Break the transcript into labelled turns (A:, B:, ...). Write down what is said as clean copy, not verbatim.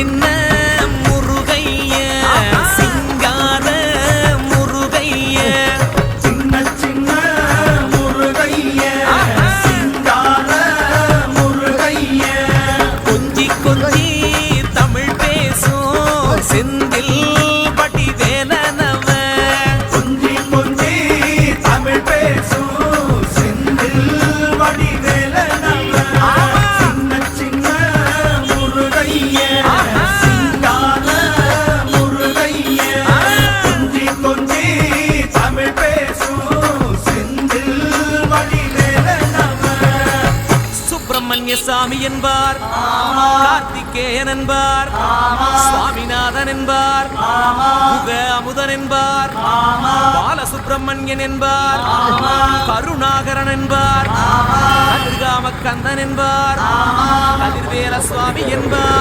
A: சின்ன முருகைய சிங்கார முருகைய
B: சின்ன சின்ன முருகைய சிங்கார முருகைய
A: கொஞ்சி கொஞ்சி தமிழ் பேசும் செந்தில் பட்டி வேலனவ
B: கொஞ்சி கொஞ்சி தமிழ் பேசும் செந்தில் வடி வேலனவ சின்ன சின்ன முருகைய சிங்கார முருகைய கொஞ்சி கொஞ்சி தமிழ் பேசும் செந்தில் வடி வேலனவ
A: சுப்பிரமணிய சாமி என்பார் கார்த்திகேயன் என்பார் சுவாமிநாதன் என்பார் முக அமுதன் என்பார் பாலசுப்பிரமணியன் என்பார் கருணாகரன் என்பார் கதிர்காம கந்தன் என்பார் கதிர்வேல சுவாமி என்பார்